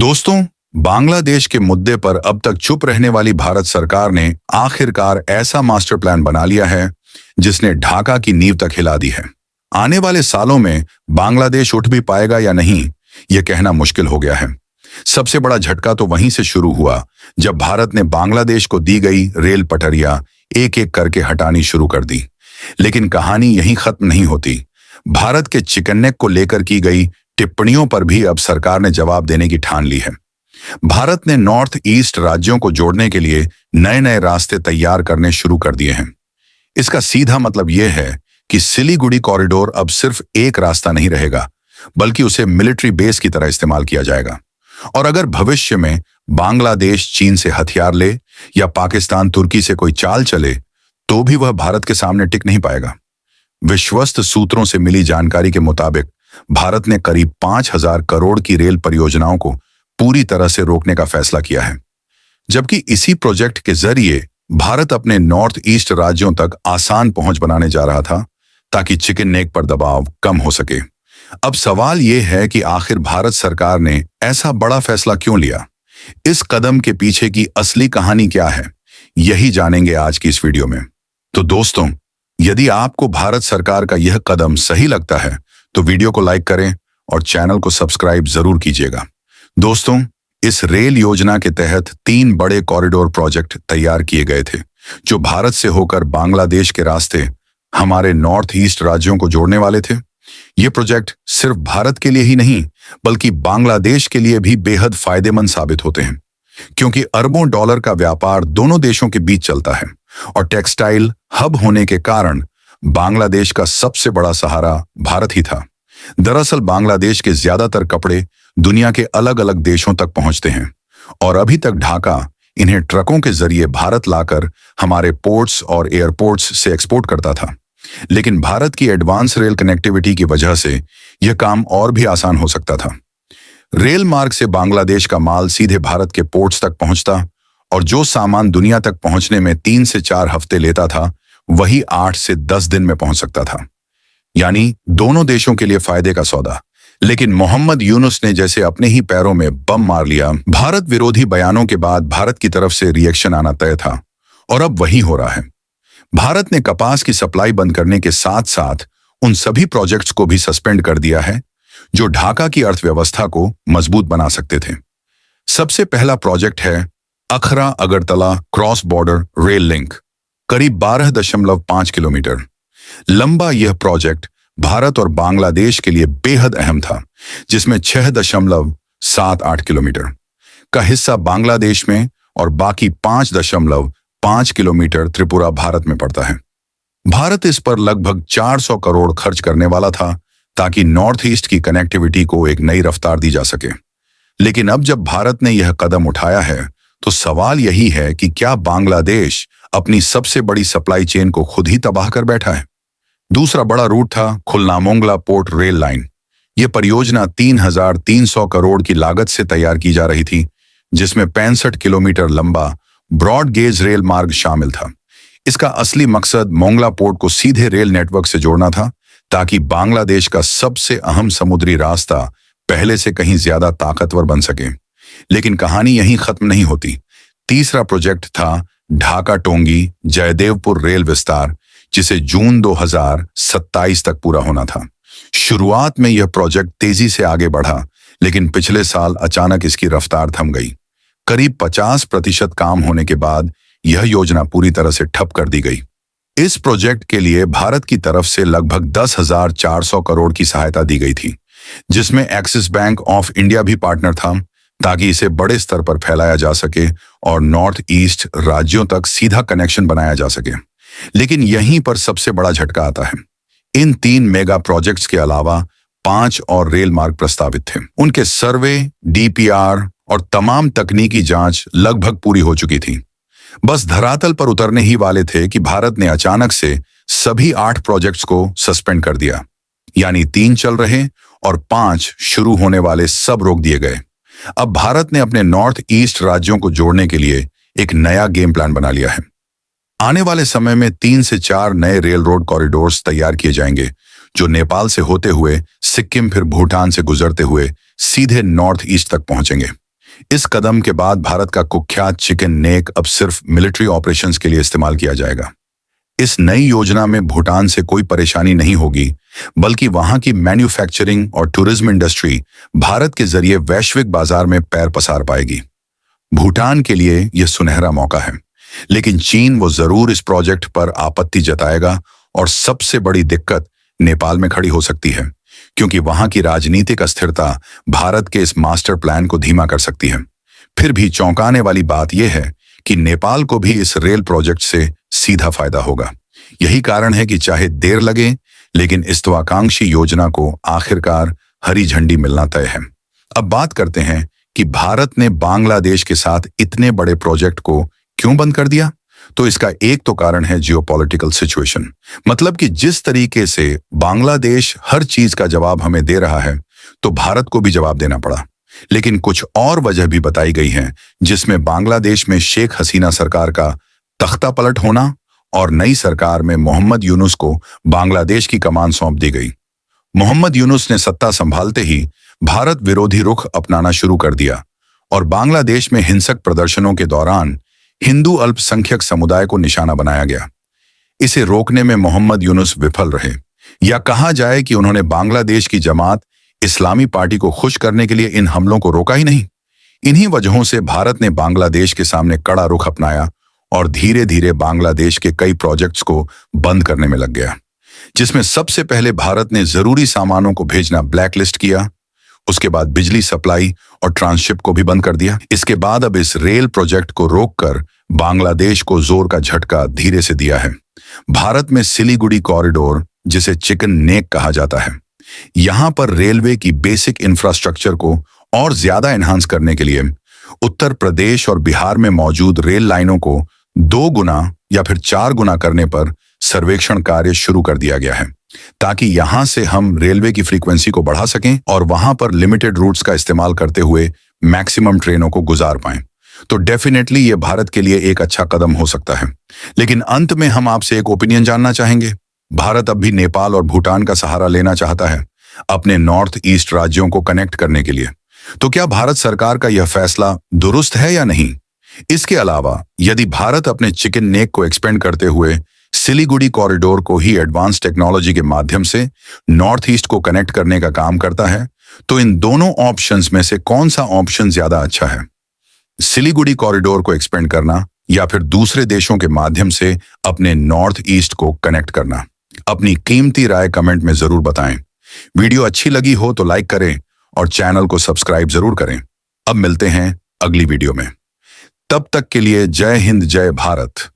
दोस्तों, बांग्लादेश के मुद्दे पर अब तक चुप रहने वाली भारत सरकार ने आखिरकार ऐसा मास्टर प्लान बना लिया है जिसने ढाका की नींव तक हिला दी है। आने वाले सालों में बांग्लादेश उठ भी पाएगा या नहीं, यह कहना मुश्किल हो गया है। सबसे बड़ा झटका तो वहीं से शुरू हुआ जब भारत ने बांग्लादेश को दी गई रेल पटरियां एक एक करके हटानी शुरू कर दी। लेकिन कहानी यहीं खत्म नहीं होती। भारत के चिकन नेक को लेकर की गई टिप्पणियों पर भी अब सरकार ने जवाब देने की ठान ली है। भारत ने नॉर्थ ईस्ट राज्यों को जोड़ने के लिए नए नए रास्ते तैयार करने शुरू कर दिए हैं। इसका सीधा मतलब यह है कि सिलीगुड़ी कॉरिडोर अब सिर्फ एक रास्ता नहीं रहेगा, बल्कि उसे मिलिट्री बेस की तरह इस्तेमाल किया जाएगा। और अगर भविष्य में बांग्लादेश चीन से हथियार ले या पाकिस्तान तुर्की से कोई चाल चले, तो भी वह भारत के सामने टिक नहीं पाएगा। विश्वस्त सूत्रों से मिली जानकारी के मुताबिक भारत ने करीब 5,000 करोड़ की रेल परियोजनाओं को पूरी तरह से रोकने का फैसला किया है, जबकि इसी प्रोजेक्ट के जरिए भारत अपने नॉर्थ ईस्ट राज्यों तक आसान पहुंच बनाने जा रहा था ताकि चिकन नेक पर दबाव कम हो सके। अब सवाल यह है कि आखिर भारत सरकार ने ऐसा बड़ा फैसला क्यों लिया? इस कदम के पीछे की असली कहानी क्या है, यही जानेंगे आज की इस वीडियो में। तो दोस्तों, यदि आपको भारत सरकार का यह कदम सही लगता है तो वीडियो को लाइक करें और चैनल को सब्सक्राइब जरूर कीजिएगा। दोस्तों, इस रेल योजना के तहत 3 बड़े कॉरिडोर प्रोजेक्ट तैयार किए गए थे जो भारत से होकर बांग्लादेश के रास्ते हमारे नॉर्थ ईस्ट राज्यों को जोड़ने वाले थे। ये प्रोजेक्ट सिर्फ भारत के लिए ही नहीं बल्कि बांग्लादेश के लिए भी बेहद फायदेमंद साबित होते हैं, क्योंकि अरबों डॉलर का व्यापार दोनों देशों के बीच चलता है और टेक्सटाइल हब होने के कारण बांग्लादेश का सबसे बड़ा सहारा भारत ही था। दरअसल बांग्लादेश के ज्यादातर कपड़े दुनिया के अलग अलग देशों तक पहुंचते हैं और अभी तक ढाका इन्हें ट्रकों के जरिए भारत लाकर हमारे पोर्ट्स और एयरपोर्ट्स से एक्सपोर्ट करता था। लेकिन भारत की एडवांस रेल कनेक्टिविटी की वजह से यह काम और भी आसान हो सकता था। रेल मार्ग से बांग्लादेश का माल सीधे भारत के पोर्ट्स तक पहुंचता और जो सामान दुनिया तक पहुंचने में 3 से 4 हफ्ते लेता था, वही 8 से 10 दिन में पहुंच सकता था। यानी दोनों देशों के लिए फायदे का सौदा। लेकिन मोहम्मद यूनुस ने जैसे अपने ही पैरों में बम मार लिया। भारत विरोधी बयानों के बाद भारत की तरफ से रिएक्शन आना तय था और अब वही हो रहा है। भारत ने कपास की सप्लाई बंद करने के साथ साथ उन सभी प्रोजेक्ट्स को भी सस्पेंड कर दिया है जो ढाका की अर्थव्यवस्था को मजबूत बना सकते थे। सबसे पहला प्रोजेक्ट है Akhaura Agartala cross border rail link. करीब 12.5 किलोमीटर लंबा यह प्रोजेक्ट भारत और बांग्लादेश के लिए बेहद अहम था, जिसमें 6.78 किलोमीटर का हिस्सा बांग्लादेश में और बाकी 5.5 किलोमीटर त्रिपुरा भारत में पड़ता है। भारत इस पर लगभग 400 करोड़ खर्च करने वाला था ताकि नॉर्थ ईस्ट की कनेक्टिविटी को एक नई रफ्तार दी जा सके। लेकिन अब जब भारत ने यह कदम उठाया है तो सवाल यही है कि क्या बांग्लादेश अपनी सबसे बड़ी सप्लाई चेन को खुद ही तबाह कर बैठा है? दूसरा बड़ा रूट था खुलनामोंगला पोर्ट रेल लाइन। यह परियोजना 3,300 करोड़ की लागत से तैयार की जा रही थी, जिसमें 65 किलोमीटर लंबा ब्रॉड गेज रेल मार्ग शामिल था। इसका असली मकसद मोंगला पोर्ट को सीधे रेल नेटवर्क से जोड़ना था ताकि बांग्लादेश का सबसे अहम समुद्री रास्ता पहले से कहीं ज्यादा ताकतवर बन सके। लेकिन कहानी यहीं खत्म नहीं होती। तीसरा प्रोजेक्ट था ढाका टोंगी जयदेवपुर रेल विस्तार, जिसे जून 2027 तक पूरा होना था। शुरुआत में यह प्रोजेक्ट तेजी से आगे बढ़ा, लेकिन पिछले साल अचानक इसकी रफ्तार थम गई। करीब 50% काम होने के बाद यह योजना पूरी तरह से ठप कर दी गई। इस प्रोजेक्ट के लिए भारत की तरफ से लगभग 10,400 करोड़ की सहायता दी गई थी, जिसमें एक्सिस बैंक ऑफ इंडिया भी पार्टनर था ताकि इसे बड़े स्तर पर फैलाया जा सके और नॉर्थ ईस्ट राज्यों तक सीधा कनेक्शन बनाया जा सके। लेकिन यहीं पर सबसे बड़ा झटका आता है। इन 3 मेगा प्रोजेक्ट्स के अलावा 5 और रेल मार्ग प्रस्तावित थे। उनके सर्वे, डीपीआर और तमाम तकनीकी जांच लगभग पूरी हो चुकी थी। बस धरातल पर उतरने ही वाले थे कि भारत ने अचानक से सभी 8 प्रोजेक्ट्स को सस्पेंड कर दिया। यानी 3 चल रहे और 5 शुरू होने वाले सब रोक दिए गए। अब भारत ने अपने नॉर्थ ईस्ट राज्यों को जोड़ने के लिए एक नया गेम प्लान बना लिया है। आने वाले समय में 3 से 4 नए रेल रोड कॉरिडोर्स तैयार किए जाएंगे जो नेपाल से होते हुए सिक्किम फिर भूटान से गुजरते हुए सीधे नॉर्थ ईस्ट तक पहुंचेंगे। इस कदम के बाद भारत का कुख्यात चिकन नेक अब सिर्फ मिलिट्री ऑपरेशंस के लिए इस्तेमाल किया जाएगा। इस नई योजना में भूटान से कोई परेशानी नहीं होगी, बल्कि वहां की मैन्युफैक्चरिंग और टूरिज्म इंडस्ट्री भारत के जरिए वैश्विक बाजार में पैर पसार पाएगी। भूटान के लिए यह सुनहरा मौका है, लेकिन चीन वो जरूर इस प्रोजेक्ट पर आपत्ति जताएगा और सबसे बड़ी दिक्कत नेपाल में खड़ी हो सकती है, क्योंकि वहां की राजनीतिक अस्थिरता भारत के इस मास्टर प्लान को धीमा कर सकती है। फिर भी चौंकाने वाली बात यह है कि नेपाल को भी इस रेल प्रोजेक्ट से सीधा फायदा होगा। यही कारण है कि चाहे देर लगे, लेकिन इस महत्वाकांक्षी योजना को आखिरकार हरी झंडी मिलना तय है। अब बात करते हैं कि भारत ने बांग्लादेश के साथ इतने बड़े प्रोजेक्ट को क्यों बंद कर दिया। तो इसका एक तो कारण है जियोपॉलिटिकल सिचुएशन, मतलब कि जिस तरीके से बांग्लादेश हर चीज का जवाब हमें दे रहा है, तो भारत को भी जवाब देना पड़ा। लेकिन कुछ और वजह भी बताई गई हैं, जिसमें बांग्लादेश में शेख हसीना सरकार का तख्ता पलट होना और नई सरकार में मोहम्मद यूनुस को बांग्लादेश की कमान सौंप दी गई। मोहम्मद यूनुस ने सत्ता संभालते ही भारत विरोधी रुख अपनाना शुरू कर दिया और बांग्लादेश में हिंसक प्रदर्शनों के दौरान हिंदू अल्पसंख्यक समुदाय को निशाना बनाया गया। इसे रोकने में मोहम्मद यूनुस विफल रहे, या कहा जाए कि उन्होंने बांग्लादेश की जमात इस्लामी पार्टी को खुश करने के लिए इन हमलों को रोका ही नहीं। इन्हीं वजहों से भारत ने बांग्लादेश के सामने कड़ा रुख अपनाया और धीरे धीरे बांग्लादेश के कई प्रोजेक्ट्स को बंद करने में लग गया, जिसमें सबसे पहले भारत ने जरूरी सामानों को भेजना ब्लैकलिस्ट किया। उसके बाद बिजली सप्लाई और ट्रांसशिप को भी बंद कर दिया। इसके बाद अब इस रेल प्रोजेक्ट को रोककर बांग्लादेश को जोर का झटका धीरे से दिया है। भारत में सिलीगुड़ी कॉरिडोर, जिसे चिकन नेक कहा जाता है, यहां पर रेलवे की बेसिक इंफ्रास्ट्रक्चर को और ज्यादा एनहांस करने के लिए उत्तर प्रदेश और बिहार में मौजूद रेल लाइनों को 2 गुना या फिर 4 गुना करने पर सर्वेक्षण कार्य शुरू कर दिया गया है, ताकि यहां से हम रेलवे की फ्रीक्वेंसी को बढ़ा सकें और वहां पर लिमिटेड रूट्स का इस्तेमाल करते हुए मैक्सिमम ट्रेनों को गुजार पाएं। तो डेफिनेटली ये भारत के लिए एक अच्छा कदम हो सकता है। लेकिन अंत में हम आपसे एक ओपिनियन जानना चाहेंगे। भारत अब भी नेपाल और भूटान का सहारा लेना चाहता है अपने नॉर्थ ईस्ट राज्यों को कनेक्ट करने के लिए। तो क्या भारत सरकार का यह फैसला दुरुस्त है या नहीं? इसके अलावा यदि भारत अपने चिकन नेक को एक्सपेंड करते हुए सिलीगुड़ी कॉरिडोर को ही एडवांस टेक्नोलॉजी के माध्यम से नॉर्थ ईस्ट को कनेक्ट करने का काम करता है, तो इन दोनों ऑप्शंस में से कौन सा ऑप्शन ज्यादा अच्छा है? सिलीगुड़ी कॉरिडोर को एक्सपेंड करना या फिर दूसरे देशों के माध्यम से अपने नॉर्थ ईस्ट को कनेक्ट करना? अपनी कीमती राय कमेंट में जरूर बताएं। वीडियो अच्छी लगी हो तो लाइक करें और चैनल को सब्सक्राइब जरूर करें। अब मिलते हैं अगली वीडियो में। तब तक के लिए जय हिंद, जय भारत।